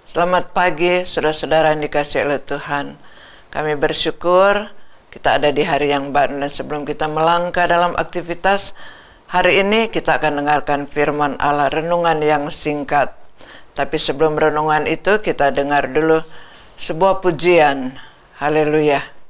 Selamat pagi, saudara-saudara yang dikasihi oleh Tuhan. Kami bersyukur kita ada di hari yang baru, dan sebelum kita melangkah dalam aktivitas hari ini, kita akan dengarkan firman Allah, renungan yang singkat. Tapi sebelum renungan itu, kita dengar dulu sebuah pujian. Haleluya.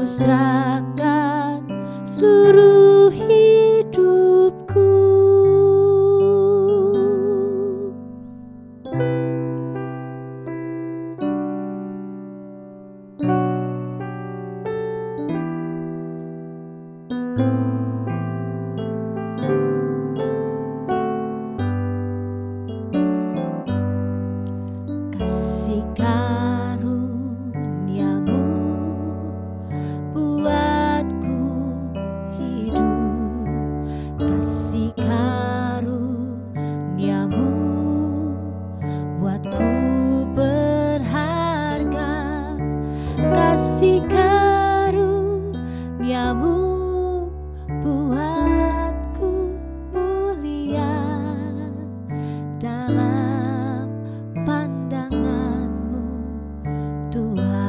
Serahkan seluruh hidupku. Kasih karuniamu buatku hidup, kasih karuniamu buatku berharga, kasih karuniamu buatku mulia dalam pandanganmu Tuhan.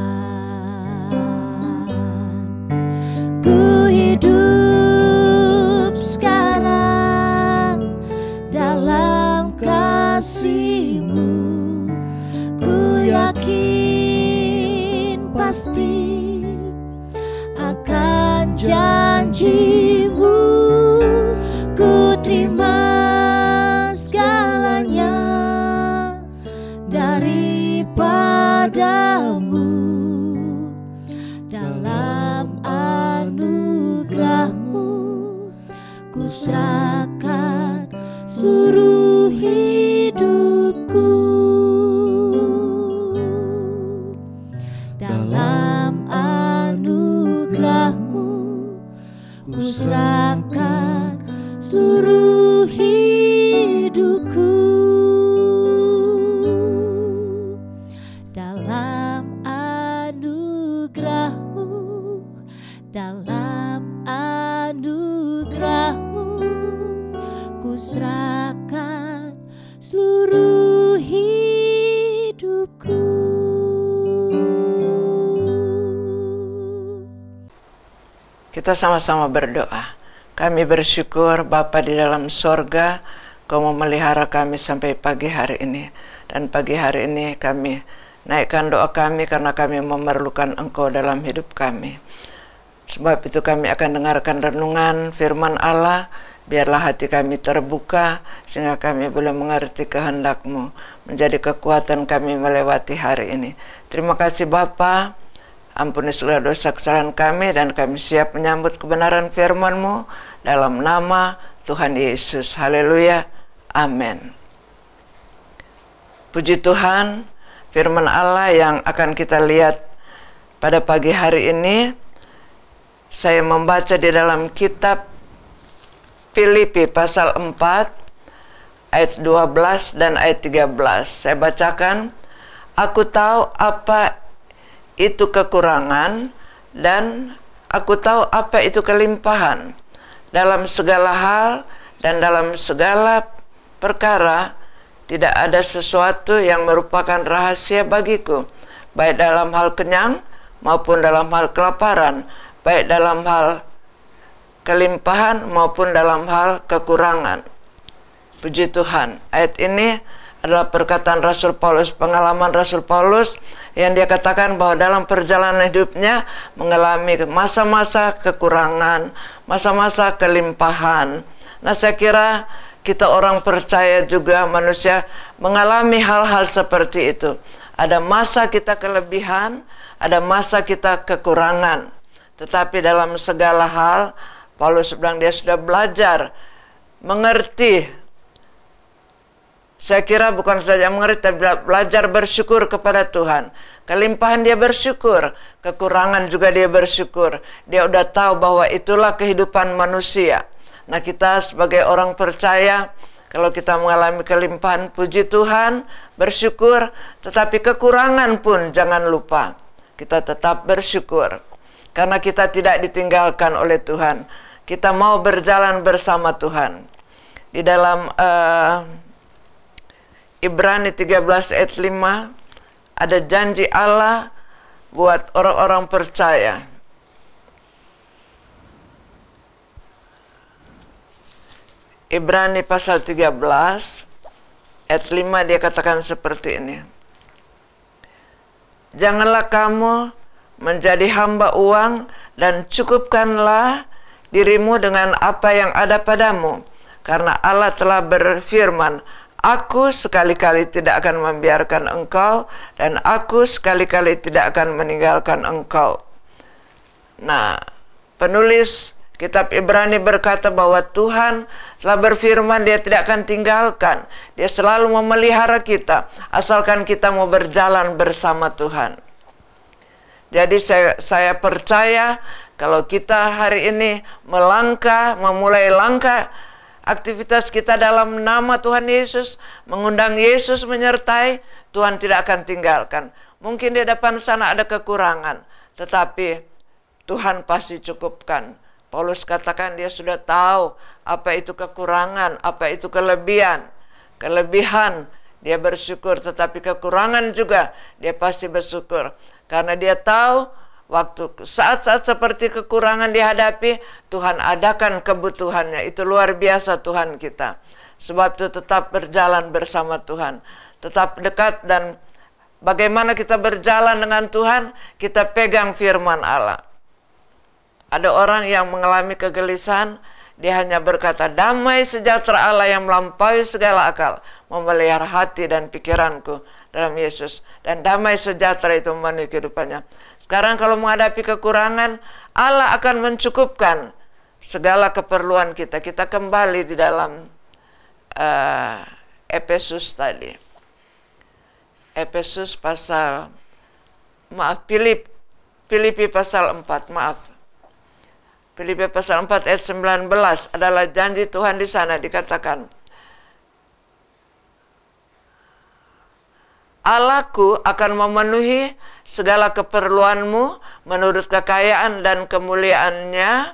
Ku hidup sekarang dalam kasih-Mu, ku yakin pasti akan janji-Mu, ku terima segalanya daripadamu. Dalam anugerah-Mu ku serahkan seluruh hidupku. Dalam anugerah-Mu ku serahkan seluruh hidupku. Dalam anugerah-Mu, dalam anugerah-Mu ku serahkan seluruh hidupku. Kita sama-sama berdoa. Kami bersyukur Bapa di dalam sorga, Kau memelihara kami sampai pagi hari ini. Dan pagi hari ini kami naikkan doa kami karena kami memerlukan Engkau dalam hidup kami. Sebab itu kami akan dengarkan renungan firman Allah Biarlah hati kami terbuka sehingga kami boleh mengerti kehendak-Mu, menjadi kekuatan kami melewati hari ini. Terima kasih Bapa, ampuni segala dosa kesalahan kami dan kami siap menyambut kebenaran firman-Mu dalam nama Tuhan Yesus. Haleluya. Amin. Puji Tuhan, firman Allah yang akan kita lihat pada pagi hari ini, saya membaca di dalam kitab Filipi pasal 4 ayat 12 dan ayat 13. Saya bacakan, aku tahu apa itu kekurangan dan aku tahu apa itu kelimpahan. Dalam segala hal dan dalam segala perkara tidak ada sesuatu yang merupakan rahasia bagiku, baik dalam hal kenyang maupun dalam hal kelaparan, baik dalam hal kelimpahan maupun dalam hal kekurangan. Puji Tuhan. Ayat ini adalah perkataan Rasul Paulus, pengalaman Rasul Paulus yang dia katakan bahwa dalam perjalanan hidupnya mengalami masa-masa kekurangan, masa-masa kelimpahan. Nah, saya kira kita orang percaya juga manusia mengalami hal-hal seperti itu. Ada masa kita kelebihan, ada masa kita kekurangan. Tetapi dalam segala hal, Paulus bilang dia sudah belajar mengerti. Saya kira bukan saja mengerti, tapi belajar bersyukur kepada Tuhan. Kelimpahan dia bersyukur, kekurangan juga dia bersyukur. Dia udah tahu bahwa itulah kehidupan manusia. Nah, kita sebagai orang percaya, kalau kita mengalami kelimpahan, puji Tuhan, bersyukur. Tetapi kekurangan pun jangan lupa, kita tetap bersyukur. Karena kita tidak ditinggalkan oleh Tuhan. Kita mau berjalan bersama Tuhan. Di dalam Ibrani 13 ayat 5 ada janji Allah buat orang-orang percaya. Ibrani pasal 13 ayat 5 dia katakan seperti ini. Janganlah kamu menjadi hamba uang dan cukupkanlah dirimu dengan apa yang ada padamu. Karena Allah telah berfirman, aku sekali-kali tidak akan membiarkan engkau dan aku sekali-kali tidak akan meninggalkan engkau. Nah, penulis kitab Ibrani berkata bahwa Tuhan telah berfirman dia tidak akan tinggalkan. Dia selalu memelihara kita asalkan kita mau berjalan bersama Tuhan. Jadi saya percaya kalau kita hari ini memulai langkah aktivitas kita dalam nama Tuhan Yesus, mengundang Yesus menyertai, Tuhan tidak akan tinggalkan. Mungkin di depan sana ada kekurangan, tetapi Tuhan pasti cukupkan. Paulus katakan dia sudah tahu apa itu kekurangan, apa itu kelebihan. Kelebihan dia bersyukur, tetapi kekurangan juga dia pasti bersyukur. Karena dia tahu waktu saat-saat seperti kekurangan dihadapi, Tuhan adakan kebutuhannya. Itu luar biasa Tuhan kita. Sebab itu tetap berjalan bersama Tuhan. Tetap dekat, dan bagaimana kita berjalan dengan Tuhan, kita pegang firman Allah. Ada orang yang mengalami kegelisahan, dia hanya berkata, damai sejahtera Allah yang melampaui segala akal memelihara hati dan pikiranku dalam Yesus. Dan damai sejahtera itu memenuhi kehidupannya. Sekarang kalau menghadapi kekurangan, Allah akan mencukupkan segala keperluan kita. Kita kembali di dalam Efesus tadi. Efesus pasal, Filipi pasal 4, Filipi pasal 4 ayat 19 adalah janji Tuhan di sana dikatakan, Allahku akan memenuhi segala keperluanmu menurut kekayaan dan kemuliaannya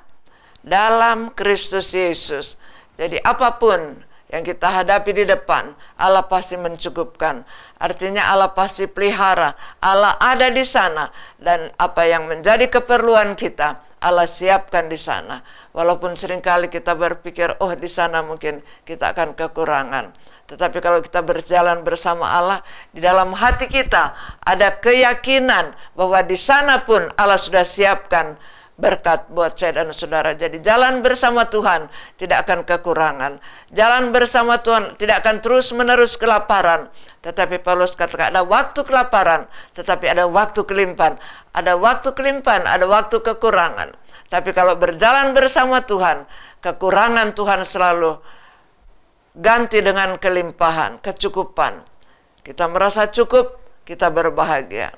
dalam Kristus Yesus. Jadi apapun yang kita hadapi di depan, Allah pasti mencukupkan. Artinya Allah pasti pelihara, Allah ada di sana, dan apa yang menjadi keperluan kita, Allah siapkan di sana. Walaupun seringkali kita berpikir, oh di sana mungkin kita akan kekurangan. Tetapi kalau kita berjalan bersama Allah, di dalam hati kita ada keyakinan bahwa di sana pun Allah sudah siapkan berkat buat saya dan saudara. Jadi jalan bersama Tuhan tidak akan kekurangan. Jalan bersama Tuhan tidak akan terus-menerus kelaparan. Tetapi Paulus katakan ada waktu kelaparan, tetapi ada waktu kelimpahan. Ada waktu kelimpahan, ada waktu kekurangan. Tapi kalau berjalan bersama Tuhan, kekurangan Tuhan selalu ganti dengan kelimpahan, kecukupan. Kita merasa cukup, kita berbahagia.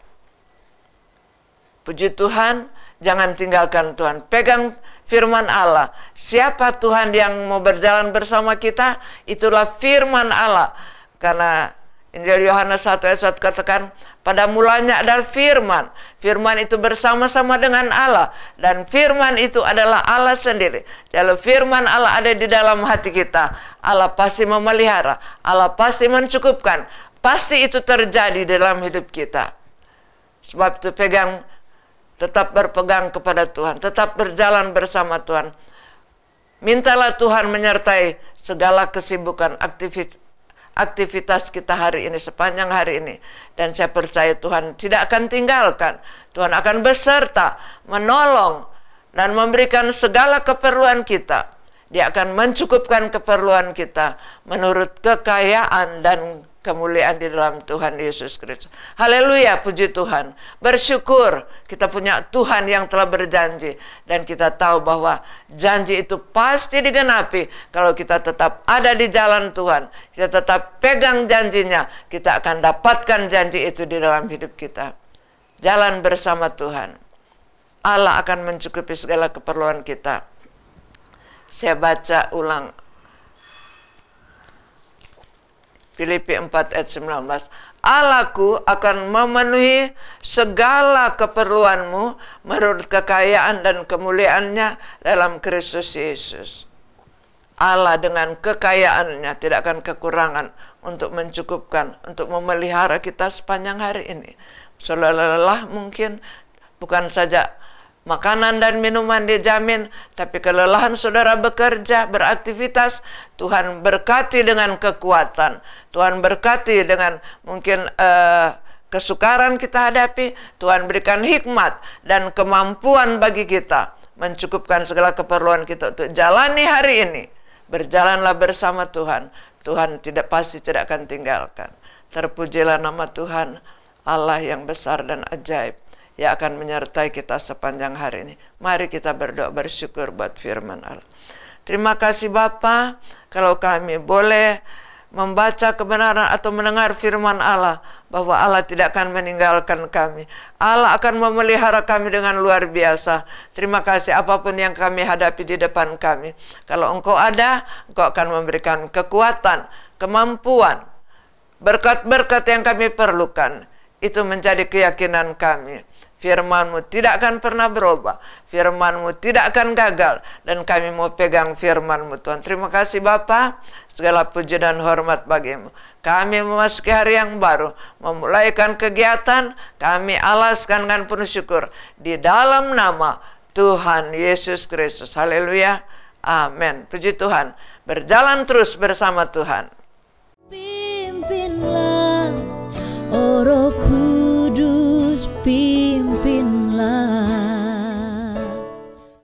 Puji Tuhan, jangan tinggalkan Tuhan. Pegang firman Allah. Siapa Tuhan yang mau berjalan bersama kita? Itulah firman Allah. Karena Injil Yohanes 1 ayat 1 katakan, pada mulanya adalah firman. Firman itu bersama-sama dengan Allah. Dan firman itu adalah Allah sendiri. Kalau firman Allah ada di dalam hati kita, Allah pasti memelihara. Allah pasti mencukupkan. Pasti itu terjadi dalam hidup kita. Sebab itu tetap berpegang kepada Tuhan, tetap berjalan bersama Tuhan. Mintalah Tuhan menyertai segala kesibukan aktivitas kita hari ini, sepanjang hari ini. Dan saya percaya Tuhan tidak akan tinggalkan. Tuhan akan beserta, menolong, dan memberikan segala keperluan kita. Dia akan mencukupkan keperluan kita menurut kekayaan dan kemuliaan di dalam Tuhan Yesus Kristus. Haleluya, puji Tuhan. Bersyukur kita punya Tuhan yang telah berjanji. Dan kita tahu bahwa janji itu pasti digenapi. Kalau kita tetap ada di jalan Tuhan, kita tetap pegang janjinya, kita akan dapatkan janji itu di dalam hidup kita. Jalan bersama Tuhan. Allah akan mencukupi segala keperluan kita. Saya baca ulang Filipi 4 ayat 19. Allahku akan memenuhi segala keperluanmu menurut kekayaan dan kemuliaannya dalam Kristus Yesus. Allah dengan kekayaannya tidak akan kekurangan untuk mencukupkan, untuk memelihara kita sepanjang hari ini. Lelah mungkin bukan saja makanan dan minuman dijamin, tapi kelelahan saudara bekerja, beraktivitas, Tuhan berkati dengan kekuatan. Tuhan berkati dengan mungkin kesukaran kita hadapi. Tuhan berikan hikmat dan kemampuan bagi kita mencukupkan segala keperluan kita untuk jalani hari ini. Berjalanlah bersama Tuhan. Tuhan pasti tidak akan tinggalkan. Terpujilah nama Tuhan, Allah yang besar dan ajaib, yang akan menyertai kita sepanjang hari ini. Mari kita berdoa bersyukur buat firman Allah. Terima kasih Bapa, kalau kami boleh membaca kebenaran atau mendengar firman Allah, bahwa Allah tidak akan meninggalkan kami. Allah akan memelihara kami dengan luar biasa. Terima kasih apapun yang kami hadapi di depan kami. Kalau Engkau ada, Engkau akan memberikan kekuatan, kemampuan, berkat-berkat yang kami perlukan. Itu menjadi keyakinan kami. Firman-Mu tidak akan pernah berubah. Firman-Mu tidak akan gagal. Dan kami mau pegang firman-Mu Tuhan. Terima kasih Bapa. Segala puji dan hormat bagi-Mu. Kami memasuki hari yang baru. Memulaikan kegiatan. Kami alaskan dengan penuh syukur. Di dalam nama Tuhan Yesus Kristus. Haleluya. Amin. Puji Tuhan. Berjalan terus bersama Tuhan. Pimpinlah, oh Roh Kudus, pimpinlah.